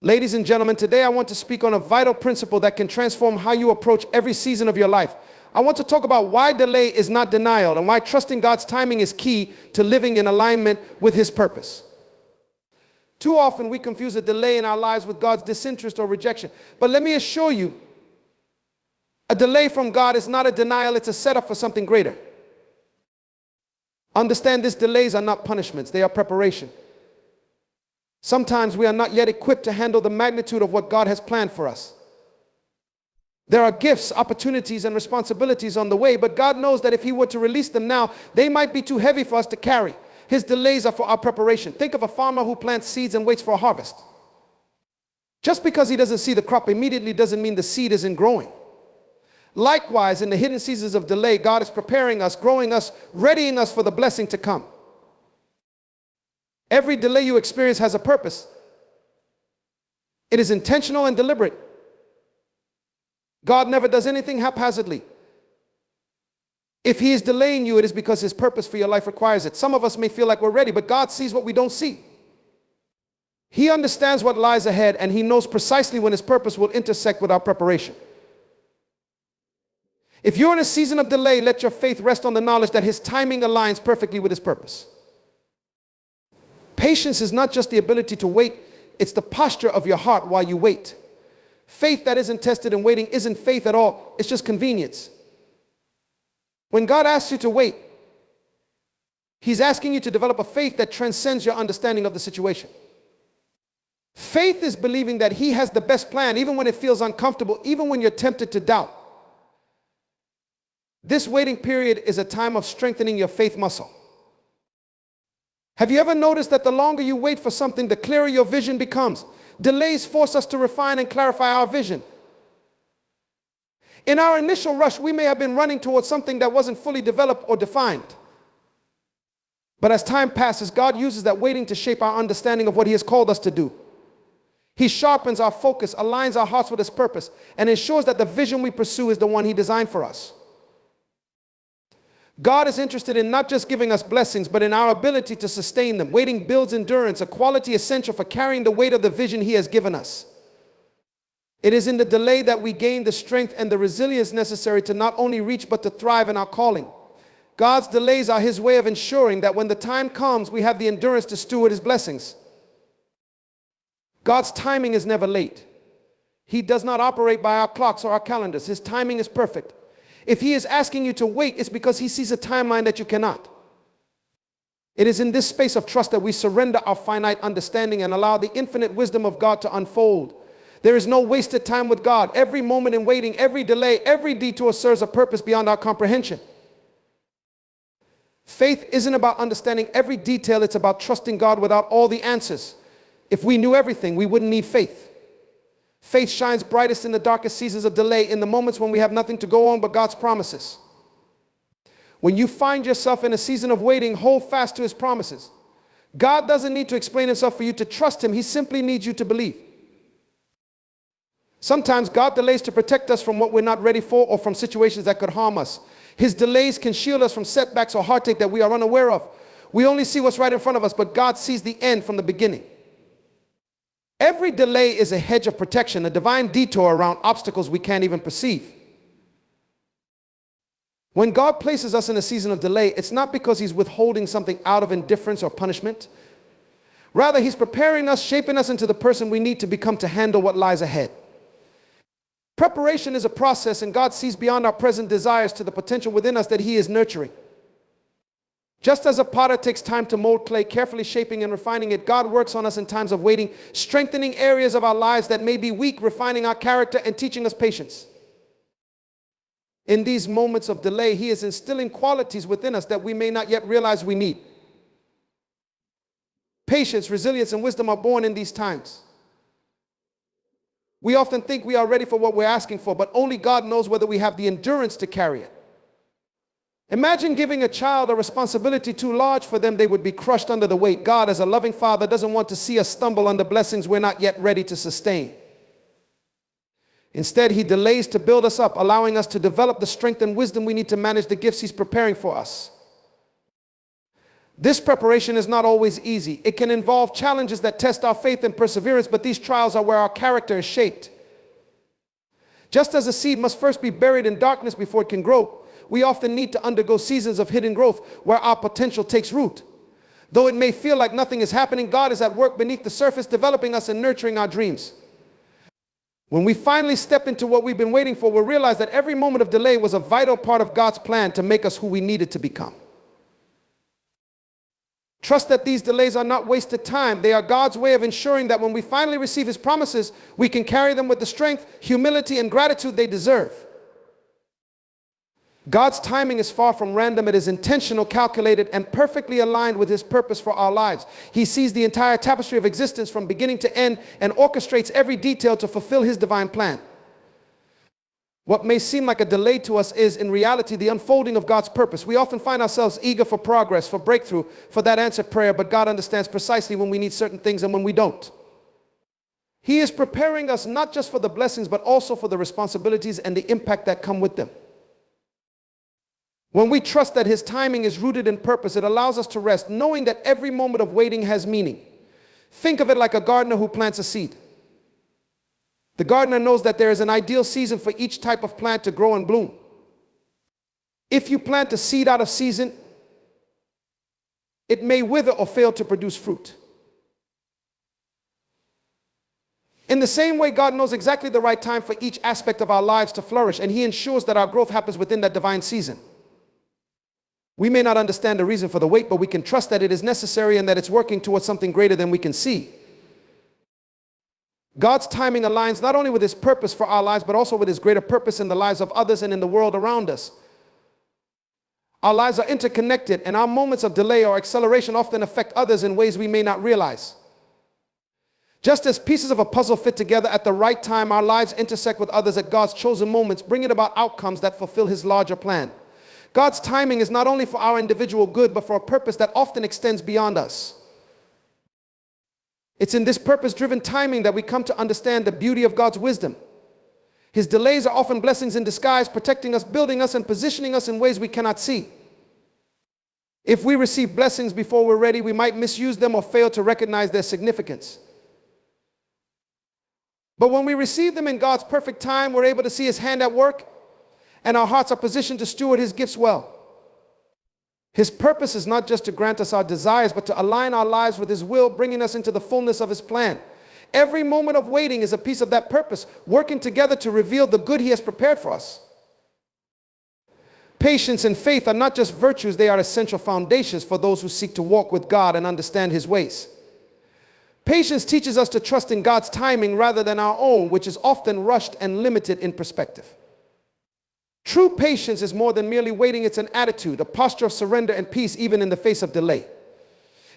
Ladies and gentlemen, today I want to speak on a vital principle that can transform how you approach every season of your life. I want to talk about why delay is not denial and why trusting God's timing is key to living in alignment with His purpose. Too often we confuse a delay in our lives with God's disinterest or rejection. But let me assure you, a delay from God is not a denial, it's a setup for something greater. Understand these delays are not punishments, they are preparation. Sometimes we are not yet equipped to handle the magnitude of what God has planned for us. There are gifts, opportunities, and responsibilities on the way, but God knows that if He were to release them now, they might be too heavy for us to carry. His delays are for our preparation. Think of a farmer who plants seeds and waits for a harvest. Just because he doesn't see the crop immediately doesn't mean the seed isn't growing. Likewise, in the hidden seasons of delay, God is preparing us, growing us, readying us for the blessing to come. Every delay you experience has a purpose. It is intentional and deliberate. God never does anything haphazardly. If He is delaying you, it is because His purpose for your life requires it. Some of us may feel like we're ready, but God sees what we don't see. He understands what lies ahead, and He knows precisely when His purpose will intersect with our preparation. If you're in a season of delay, let your faith rest on the knowledge that His timing aligns perfectly with His purpose. Patience is not just the ability to wait, it's the posture of your heart while you wait. Faith that isn't tested in waiting isn't faith at all, it's just convenience. When God asks you to wait, He's asking you to develop a faith that transcends your understanding of the situation. Faith is believing that He has the best plan, even when it feels uncomfortable, even when you're tempted to doubt. This waiting period is a time of strengthening your faith muscle. Have you ever noticed that the longer you wait for something, the clearer your vision becomes? Delays force us to refine and clarify our vision. In our initial rush, we may have been running towards something that wasn't fully developed or defined. But as time passes, God uses that waiting to shape our understanding of what He has called us to do. He sharpens our focus, aligns our hearts with His purpose, and ensures that the vision we pursue is the one He designed for us. God is interested in not just giving us blessings, but in our ability to sustain them. Waiting builds endurance, a quality essential for carrying the weight of the vision He has given us. It is in the delay that we gain the strength and the resilience necessary to not only reach, but to thrive in our calling. God's delays are His way of ensuring that when the time comes, we have the endurance to steward His blessings. God's timing is never late. He does not operate by our clocks or our calendars. His timing is perfect. If He is asking you to wait, it's because He sees a timeline that you cannot. It is in this space of trust that we surrender our finite understanding and allow the infinite wisdom of God to unfold. There is no wasted time with God. Every moment in waiting, every delay, every detour serves a purpose beyond our comprehension. Faith isn't about understanding every detail, it's about trusting God without all the answers. If we knew everything, we wouldn't need faith. Faith shines brightest in the darkest seasons of delay, in the moments when we have nothing to go on but God's promises. When you find yourself in a season of waiting, hold fast to His promises. God doesn't need to explain Himself for you to trust Him. He simply needs you to believe. Sometimes God delays to protect us from what we're not ready for or from situations that could harm us. His delays can shield us from setbacks or heartache that we are unaware of. We only see what's right in front of us, but God sees the end from the beginning. Every delay is a hedge of protection, a divine detour around obstacles we can't even perceive. When God places us in a season of delay, it's not because He's withholding something out of indifference or punishment. Rather, He's preparing us, shaping us into the person we need to become to handle what lies ahead. Preparation is a process, and God sees beyond our present desires to the potential within us that He is nurturing. Just as a potter takes time to mold clay, carefully shaping and refining it, God works on us in times of waiting, strengthening areas of our lives that may be weak, refining our character and teaching us patience. In these moments of delay, He is instilling qualities within us that we may not yet realize we need. Patience, resilience, and wisdom are born in these times. We often think we are ready for what we're asking for, but only God knows whether we have the endurance to carry it. Imagine giving a child a responsibility too large for them, they would be crushed under the weight. God, as a loving Father, doesn't want to see us stumble under blessings we're not yet ready to sustain. Instead, He delays to build us up, allowing us to develop the strength and wisdom we need to manage the gifts He's preparing for us. This preparation is not always easy. It can involve challenges that test our faith and perseverance, but these trials are where our character is shaped. Just as a seed must first be buried in darkness before it can grow, we often need to undergo seasons of hidden growth where our potential takes root. Though it may feel like nothing is happening, God is at work beneath the surface, developing us and nurturing our dreams. When we finally step into what we've been waiting for, we'll realize that every moment of delay was a vital part of God's plan to make us who we needed to become. Trust that these delays are not wasted time. They are God's way of ensuring that when we finally receive His promises, we can carry them with the strength, humility, and gratitude they deserve. God's timing is far from random. It is intentional, calculated, and perfectly aligned with His purpose for our lives. He sees the entire tapestry of existence from beginning to end and orchestrates every detail to fulfill His divine plan. What may seem like a delay to us is, in reality, the unfolding of God's purpose. We often find ourselves eager for progress, for breakthrough, for that answered prayer, but God understands precisely when we need certain things and when we don't. He is preparing us not just for the blessings, but also for the responsibilities and the impact that come with them. When we trust that His timing is rooted in purpose, it allows us to rest, knowing that every moment of waiting has meaning. Think of it like a gardener who plants a seed. The gardener knows that there is an ideal season for each type of plant to grow and bloom. If you plant a seed out of season, it may wither or fail to produce fruit. In the same way, God knows exactly the right time for each aspect of our lives to flourish, and He ensures that our growth happens within that divine season. We may not understand the reason for the wait, but we can trust that it is necessary and that it's working towards something greater than we can see. God's timing aligns not only with His purpose for our lives, but also with His greater purpose in the lives of others and in the world around us. Our lives are interconnected, and our moments of delay or acceleration often affect others in ways we may not realize. Just as pieces of a puzzle fit together at the right time, our lives intersect with others at God's chosen moments, bringing about outcomes that fulfill His larger plan. God's timing is not only for our individual good, but for a purpose that often extends beyond us. It's in this purpose-driven timing that we come to understand the beauty of God's wisdom. His delays are often blessings in disguise, protecting us, building us, and positioning us in ways we cannot see. If we receive blessings before we're ready, we might misuse them or fail to recognize their significance. But when we receive them in God's perfect time, we're able to see His hand at work, and our hearts are positioned to steward His gifts well. His purpose is not just to grant us our desires, but to align our lives with His will, bringing us into the fullness of His plan. Every moment of waiting is a piece of that purpose, working together to reveal the good He has prepared for us. Patience and faith are not just virtues, they are essential foundations for those who seek to walk with God and understand His ways. Patience teaches us to trust in God's timing rather than our own, which is often rushed and limited in perspective. True patience is more than merely waiting. It's an attitude, a posture of surrender and peace even in the face of delay.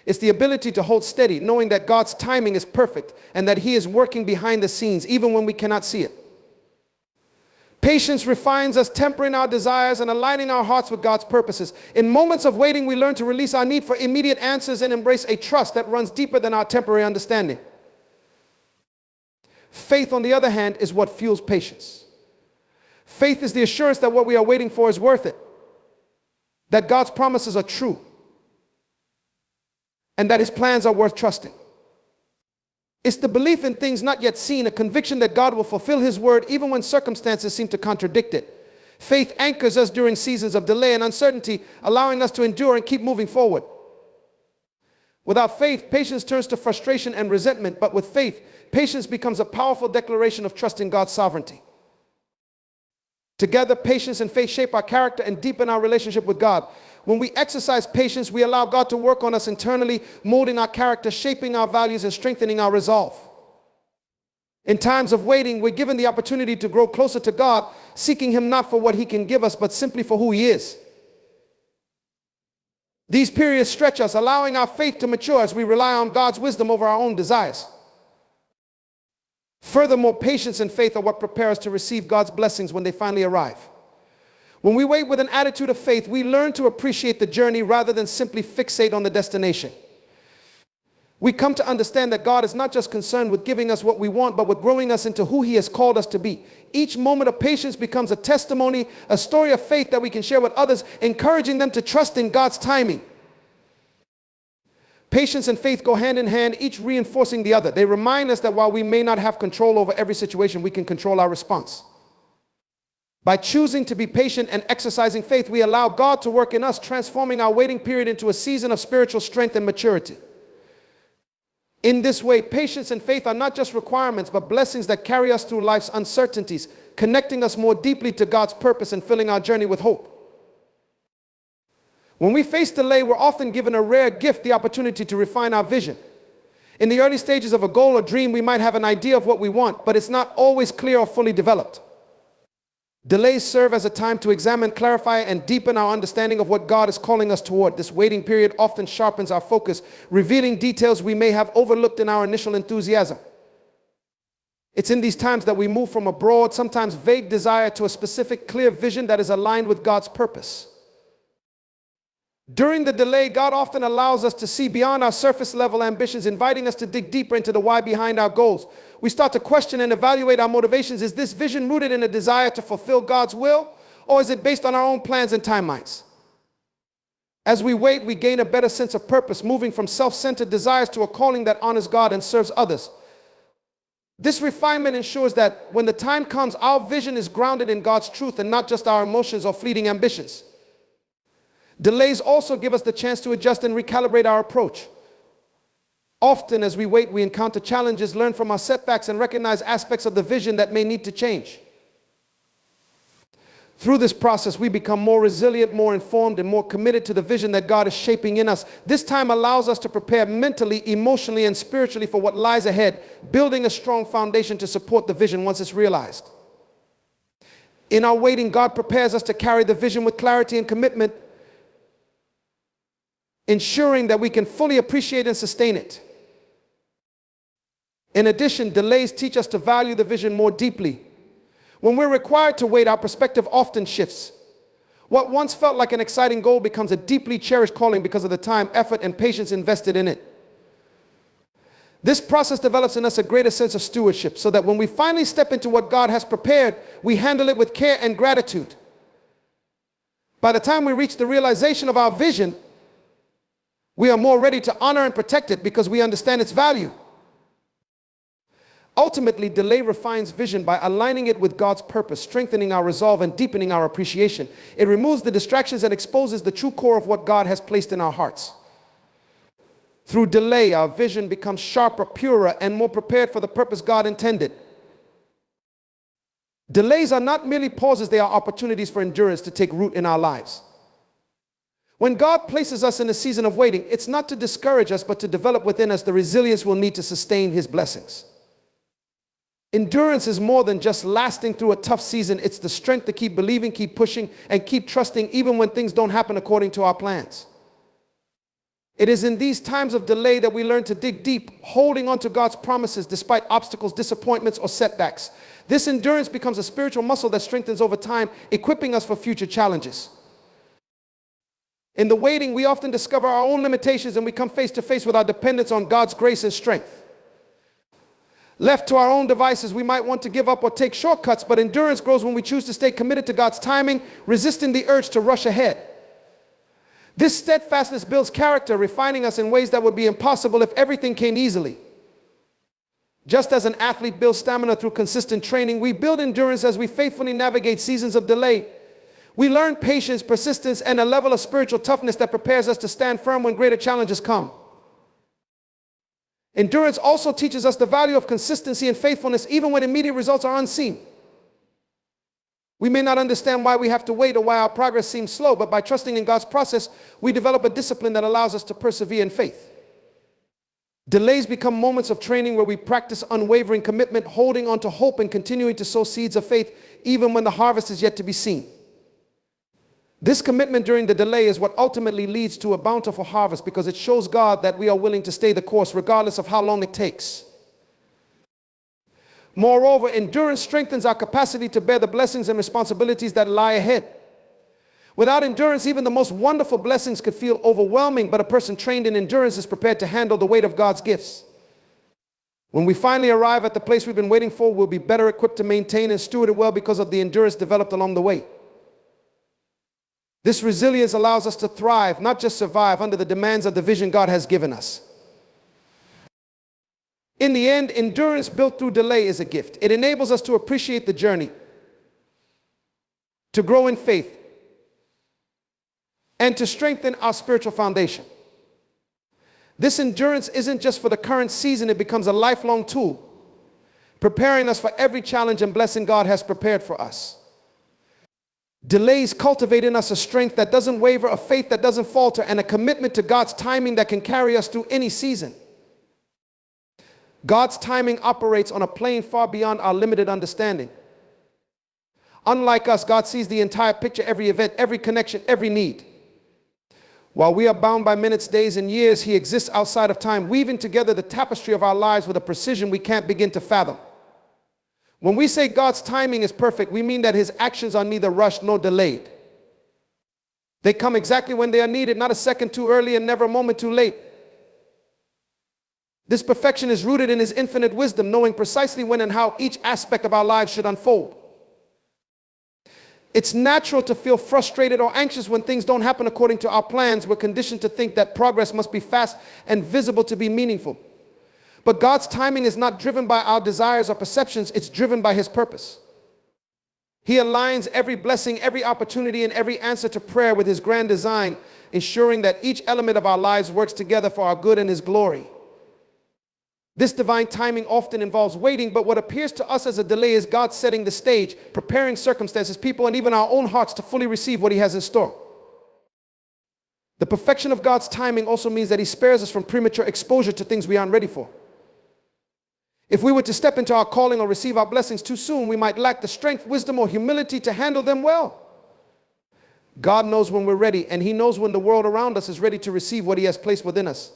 It's the ability to hold steady, knowing that God's timing is perfect and that He is working behind the scenes even when we cannot see it. Patience refines us, tempering our desires and aligning our hearts with God's purposes. In moments of waiting, we learn to release our need for immediate answers and embrace a trust that runs deeper than our temporary understanding. Faith, on the other hand, is what fuels patience. Faith is the assurance that what we are waiting for is worth it, that God's promises are true, and that His plans are worth trusting. It's the belief in things not yet seen, a conviction that God will fulfill His word even when circumstances seem to contradict it. Faith anchors us during seasons of delay and uncertainty, allowing us to endure and keep moving forward. Without faith, patience turns to frustration and resentment, but with faith, patience becomes a powerful declaration of trust in God's sovereignty. Together, patience and faith shape our character and deepen our relationship with God. When we exercise patience, we allow God to work on us internally, molding our character, shaping our values, and strengthening our resolve. In times of waiting, we're given the opportunity to grow closer to God, seeking Him not for what He can give us, but simply for who He is. These periods stretch us, allowing our faith to mature as we rely on God's wisdom over our own desires. Furthermore, patience and faith are what prepare us to receive God's blessings when they finally arrive. When we wait with an attitude of faith, we learn to appreciate the journey rather than simply fixate on the destination. We come to understand that God is not just concerned with giving us what we want, but with growing us into who He has called us to be. Each moment of patience becomes a testimony, a story of faith that we can share with others, encouraging them to trust in God's timing. Patience and faith go hand in hand, each reinforcing the other. They remind us that while we may not have control over every situation, we can control our response. By choosing to be patient and exercising faith, we allow God to work in us, transforming our waiting period into a season of spiritual strength and maturity. In this way, patience and faith are not just requirements, but blessings that carry us through life's uncertainties, connecting us more deeply to God's purpose and filling our journey with hope. When we face delay, we're often given a rare gift, the opportunity to refine our vision. In the early stages of a goal or dream, we might have an idea of what we want, but it's not always clear or fully developed. Delays serve as a time to examine, clarify, and deepen our understanding of what God is calling us toward. This waiting period often sharpens our focus, revealing details we may have overlooked in our initial enthusiasm. It's in these times that we move from a broad, sometimes vague desire to a specific, clear vision that is aligned with God's purpose. During the delay, God often allows us to see beyond our surface level ambitions, inviting us to dig deeper into the why behind our goals. We start to question and evaluate our motivations. Is this vision rooted in a desire to fulfill God's will, or is it based on our own plans and timelines? As we wait, we gain a better sense of purpose, moving from self-centered desires to a calling that honors God and serves others. This refinement ensures that when the time comes, our vision is grounded in God's truth and not just our emotions or fleeting ambitions. Delays also give us the chance to adjust and recalibrate our approach. Often as we wait, we encounter challenges, learn from our setbacks, and recognize aspects of the vision that may need to change. Through this process, we become more resilient, more informed, and more committed to the vision that God is shaping in us. This time allows us to prepare mentally, emotionally, and spiritually for what lies ahead, building a strong foundation to support the vision once it's realized. In our waiting, God prepares us to carry the vision with clarity and commitment, ensuring that we can fully appreciate and sustain it. In addition, delays teach us to value the vision more deeply. When we're required to wait, our perspective often shifts. What once felt like an exciting goal becomes a deeply cherished calling because of the time, effort, and patience invested in it. This process develops in us a greater sense of stewardship, so that when we finally step into what God has prepared, we handle it with care and gratitude. By the time we reach the realization of our vision, we are more ready to honor and protect it because we understand its value. Ultimately, delay refines vision by aligning it with God's purpose, strengthening our resolve, and deepening our appreciation. It removes the distractions and exposes the true core of what God has placed in our hearts. Through delay, our vision becomes sharper, purer, and more prepared for the purpose God intended. Delays are not merely pauses, they are opportunities for endurance to take root in our lives. When God places us in a season of waiting, it's not to discourage us, but to develop within us the resilience we'll need to sustain His blessings. Endurance is more than just lasting through a tough season. It's the strength to keep believing, keep pushing, and keep trusting even when things don't happen according to our plans. It is in these times of delay that we learn to dig deep, holding on to God's promises despite obstacles, disappointments, or setbacks. This endurance becomes a spiritual muscle that strengthens over time, equipping us for future challenges. In the waiting, we often discover our own limitations and we come face to face with our dependence on God's grace and strength. Left to our own devices, we might want to give up or take shortcuts, but endurance grows when we choose to stay committed to God's timing, resisting the urge to rush ahead. This steadfastness builds character, refining us in ways that would be impossible if everything came easily. Just as an athlete builds stamina through consistent training, we build endurance as we faithfully navigate seasons of delay. We learn patience, persistence, and a level of spiritual toughness that prepares us to stand firm when greater challenges come. Endurance also teaches us the value of consistency and faithfulness even when immediate results are unseen. We may not understand why we have to wait or why our progress seems slow, but by trusting in God's process, we develop a discipline that allows us to persevere in faith. Delays become moments of training where we practice unwavering commitment, holding on to hope and continuing to sow seeds of faith even when the harvest is yet to be seen. This commitment during the delay is what ultimately leads to a bountiful harvest because it shows God that we are willing to stay the course regardless of how long it takes. Moreover, endurance strengthens our capacity to bear the blessings and responsibilities that lie ahead. Without endurance, even the most wonderful blessings could feel overwhelming, but a person trained in endurance is prepared to handle the weight of God's gifts. When we finally arrive at the place we've been waiting for, we'll be better equipped to maintain and steward it well because of the endurance developed along the way. This resilience allows us to thrive, not just survive, under the demands of the vision God has given us. In the end, endurance built through delay is a gift. It enables us to appreciate the journey, to grow in faith, and to strengthen our spiritual foundation. This endurance isn't just for the current season, it becomes a lifelong tool, preparing us for every challenge and blessing God has prepared for us. Delays cultivate in us a strength that doesn't waver, a faith that doesn't falter, and a commitment to God's timing that can carry us through any season. God's timing operates on a plane far beyond our limited understanding. Unlike us, God sees the entire picture, every event, every connection, every need. While we are bound by minutes, days, and years, He exists outside of time, weaving together the tapestry of our lives with a precision we can't begin to fathom. When we say God's timing is perfect, we mean that His actions are neither rushed nor delayed. They come exactly when they are needed, not a second too early and never a moment too late. This perfection is rooted in His infinite wisdom, knowing precisely when and how each aspect of our lives should unfold. It's natural to feel frustrated or anxious when things don't happen according to our plans. We're conditioned to think that progress must be fast and visible to be meaningful. But God's timing is not driven by our desires or perceptions, it's driven by His purpose. He aligns every blessing, every opportunity, and every answer to prayer with His grand design, ensuring that each element of our lives works together for our good and His glory. This divine timing often involves waiting, but what appears to us as a delay is God setting the stage, preparing circumstances, people, and even our own hearts to fully receive what He has in store. The perfection of God's timing also means that He spares us from premature exposure to things we aren't ready for. If we were to step into our calling or receive our blessings too soon, we might lack the strength, wisdom, or humility to handle them well. God knows when we're ready, and He knows when the world around us is ready to receive what He has placed within us.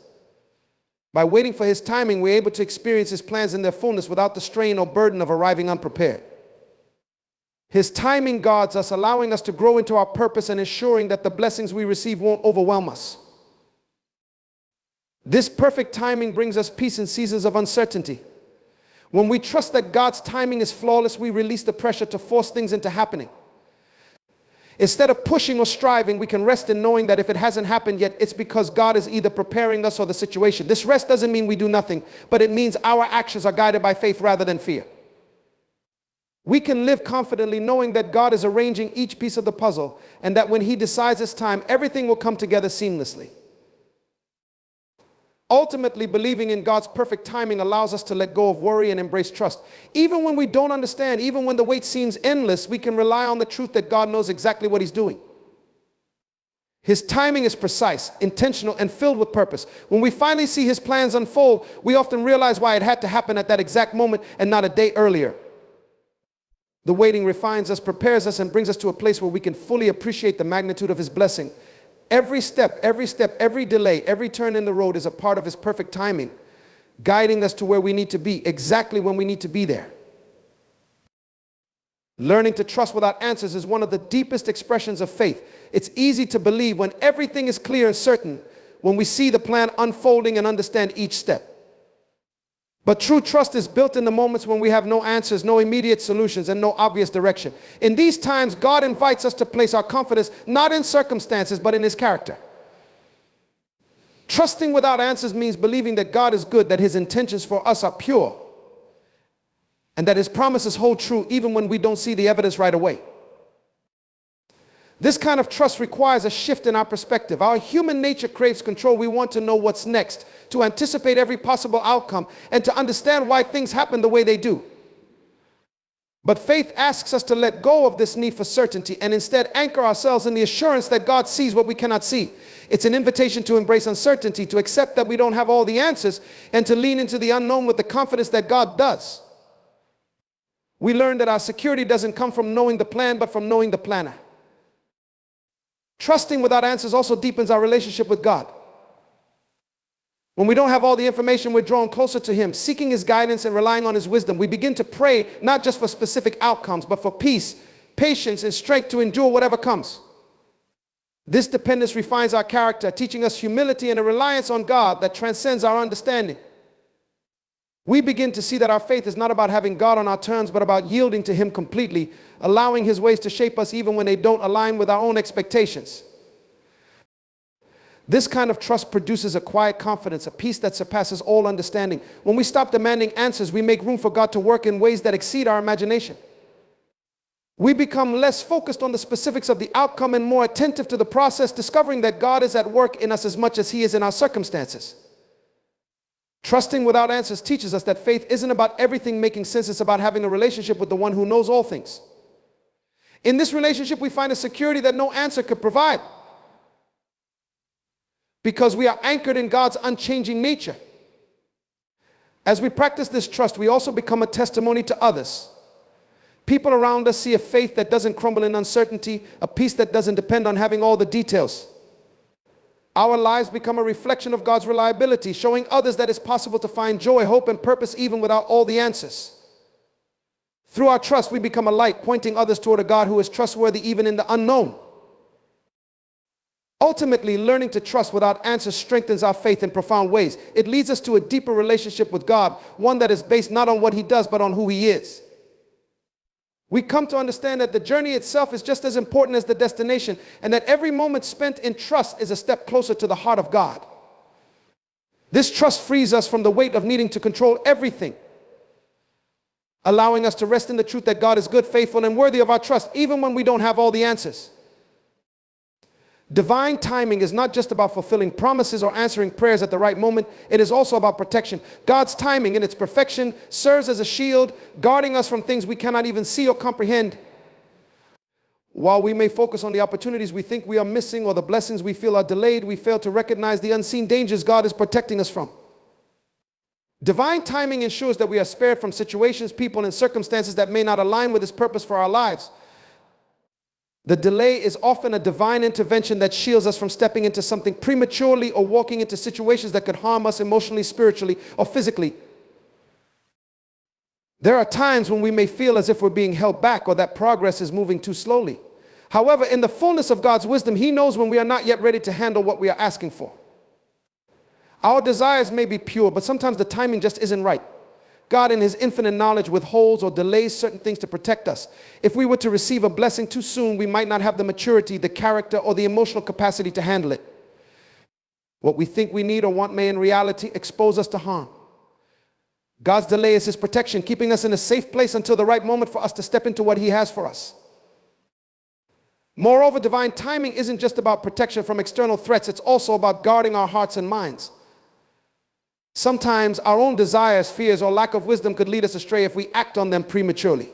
By waiting for His timing, we're able to experience His plans in their fullness without the strain or burden of arriving unprepared. His timing guards us, allowing us to grow into our purpose and ensuring that the blessings we receive won't overwhelm us. This perfect timing brings us peace in seasons of uncertainty. When we trust that God's timing is flawless, we release the pressure to force things into happening. Instead of pushing or striving, we can rest in knowing that if it hasn't happened yet, it's because God is either preparing us or the situation. This rest doesn't mean we do nothing, but it means our actions are guided by faith rather than fear. We can live confidently knowing that God is arranging each piece of the puzzle, and that when He decides it's time, everything will come together seamlessly. Ultimately, believing in God's perfect timing allows us to let go of worry and embrace trust. Even when we don't understand, even when the wait seems endless, we can rely on the truth that God knows exactly what He's doing. His timing is precise, intentional, and filled with purpose. When we finally see His plans unfold, we often realize why it had to happen at that exact moment and not a day earlier. The waiting refines us, prepares us, and brings us to a place where we can fully appreciate the magnitude of His blessing. Every step, every delay, every turn in the road is a part of His perfect timing, guiding us to where we need to be, exactly when we need to be there. Learning to trust without answers is one of the deepest expressions of faith. It's easy to believe when everything is clear and certain, when we see the plan unfolding and understand each step. But true trust is built in the moments when we have no answers, no immediate solutions, and no obvious direction. In these times, God invites us to place our confidence not in circumstances, but in His character. Trusting without answers means believing that God is good, that His intentions for us are pure, and that His promises hold true even when we don't see the evidence right away. This kind of trust requires a shift in our perspective. Our human nature craves control. We want to know what's next, to anticipate every possible outcome, and to understand why things happen the way they do. But faith asks us to let go of this need for certainty and instead anchor ourselves in the assurance that God sees what we cannot see. It's an invitation to embrace uncertainty, to accept that we don't have all the answers, and to lean into the unknown with the confidence that God does. We learn that our security doesn't come from knowing the plan, but from knowing the planner. Trusting without answers also deepens our relationship with God. When we don't have all the information, we're drawn closer to Him, seeking His guidance and relying on His wisdom. We begin to pray not just for specific outcomes, but for peace, patience, and strength to endure whatever comes. This dependence refines our character, teaching us humility and a reliance on God that transcends our understanding. we begin to see that our faith is not about having God on our terms, but about yielding to Him completely, allowing His ways to shape us even when they don't align with our own expectations. This kind of trust produces a quiet confidence, a peace that surpasses all understanding. When we stop demanding answers, we make room for God to work in ways that exceed our imagination. We become less focused on the specifics of the outcome and more attentive to the process, discovering that God is at work in us as much as He is in our circumstances. Trusting without answers teaches us that faith isn't about everything making sense. It's about having a relationship with the one who knows all things. In this relationship, we find a security that no answer could provide, because we are anchored in God's unchanging nature. As we practice this trust, we also become a testimony to others. People around us see a faith that doesn't crumble in uncertainty, a peace that doesn't depend on having all the details. Our lives become a reflection of God's reliability, showing others that it's possible to find joy, hope, and purpose even without all the answers. Through our trust, we become a light, pointing others toward a God who is trustworthy even in the unknown. Ultimately, learning to trust without answers strengthens our faith in profound ways. It leads us to a deeper relationship with God, one that is based not on what He does, but on who He is. We come to understand that the journey itself is just as important as the destination, and that every moment spent in trust is a step closer to the heart of God. This trust frees us from the weight of needing to control everything, allowing us to rest in the truth that God is good, faithful, and worthy of our trust, even when we don't have all the answers. Divine timing is not just about fulfilling promises or answering prayers at the right moment. It is also about protection. God's timing in its perfection serves as a shield, guarding us from things we cannot even see or comprehend. While we may focus on the opportunities we think we are missing or the blessings we feel are delayed, we fail to recognize the unseen dangers God is protecting us from. Divine timing ensures that we are spared from situations, people, and circumstances that may not align with His purpose for our lives. The delay is often a divine intervention that shields us from stepping into something prematurely or walking into situations that could harm us emotionally, spiritually, or physically. There are times when we may feel as if we're being held back or that progress is moving too slowly. However, in the fullness of God's wisdom, He knows when we are not yet ready to handle what we are asking for. Our desires may be pure, but sometimes the timing just isn't right. God in His infinite knowledge withholds or delays certain things to protect us. If we were to receive a blessing too soon, we might not have the maturity, the character, or the emotional capacity to handle it. What we think we need or want may in reality expose us to harm. God's delay is His protection, keeping us in a safe place until the right moment for us to step into what He has for us. Moreover, divine timing isn't just about protection from external threats. It's also about guarding our hearts and minds. Sometimes our own desires, fears, or lack of wisdom could lead us astray if we act on them prematurely.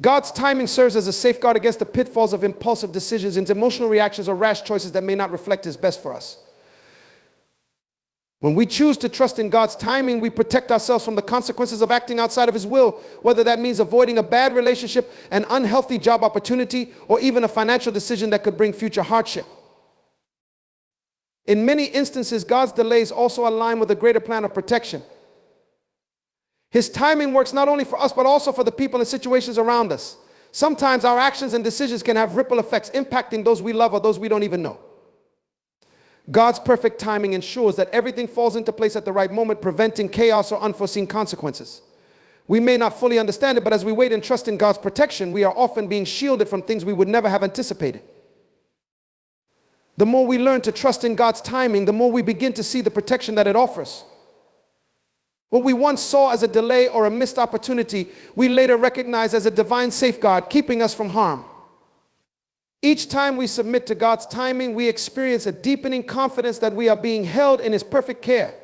God's timing serves as a safeguard against the pitfalls of impulsive decisions and emotional reactions or rash choices that may not reflect His best for us. When we choose to trust in God's timing, we protect ourselves from the consequences of acting outside of His will, whether that means avoiding a bad relationship, an unhealthy job opportunity, or even a financial decision that could bring future hardship. In many instances, God's delays also align with a greater plan of protection. His timing works not only for us, but also for the people and situations around us. Sometimes our actions and decisions can have ripple effects, impacting those we love or those we don't even know. God's perfect timing ensures that everything falls into place at the right moment, preventing chaos or unforeseen consequences. We may not fully understand it, but as we wait and trust in God's protection, we are often being shielded from things we would never have anticipated. The more we learn to trust in God's timing, the more we begin to see the protection that it offers. What we once saw as a delay or a missed opportunity, we later recognize as a divine safeguard, keeping us from harm. Each time we submit to God's timing, we experience a deepening confidence that we are being held in His perfect care.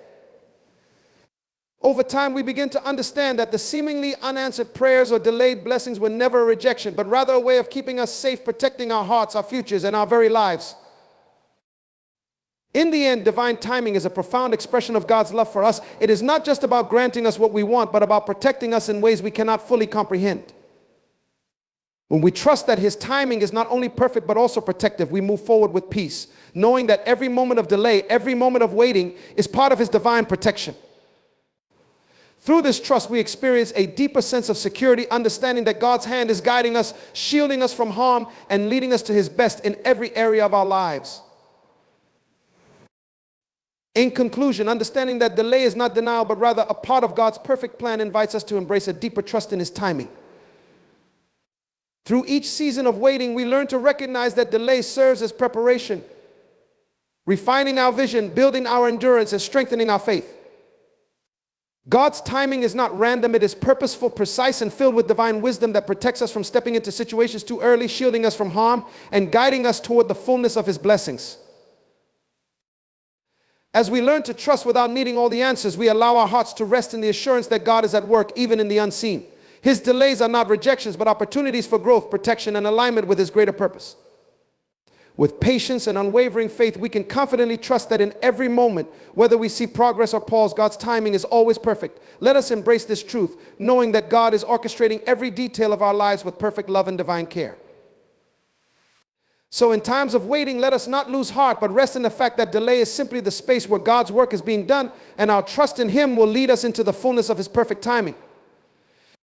Over time, we begin to understand that the seemingly unanswered prayers or delayed blessings were never a rejection, but rather a way of keeping us safe, protecting our hearts, our futures, and our very lives. In the end, divine timing is a profound expression of God's love for us. It is not just about granting us what we want, but about protecting us in ways we cannot fully comprehend. When we trust that His timing is not only perfect, but also protective, we move forward with peace, knowing that every moment of delay, every moment of waiting is part of His divine protection. Through this trust, we experience a deeper sense of security, understanding that God's hand is guiding us, shielding us from harm, and leading us to His best in every area of our lives. In conclusion, understanding that delay is not denial, but rather a part of God's perfect plan, invites us to embrace a deeper trust in His timing. Through each season of waiting, we learn to recognize that delay serves as preparation, refining our vision, building our endurance, and strengthening our faith. God's timing is not random. It is purposeful, precise, and filled with divine wisdom that protects us from stepping into situations too early, shielding us from harm, and guiding us toward the fullness of His blessings. As we learn to trust without needing all the answers, we allow our hearts to rest in the assurance that God is at work, even in the unseen. His delays are not rejections, but opportunities for growth, protection, and alignment with His greater purpose. With patience and unwavering faith, we can confidently trust that in every moment, whether we see progress or pause, God's timing is always perfect. Let us embrace this truth, knowing that God is orchestrating every detail of our lives with perfect love and divine care. So in times of waiting, let us not lose heart, but rest in the fact that delay is simply the space where God's work is being done, and our trust in Him will lead us into the fullness of His perfect timing.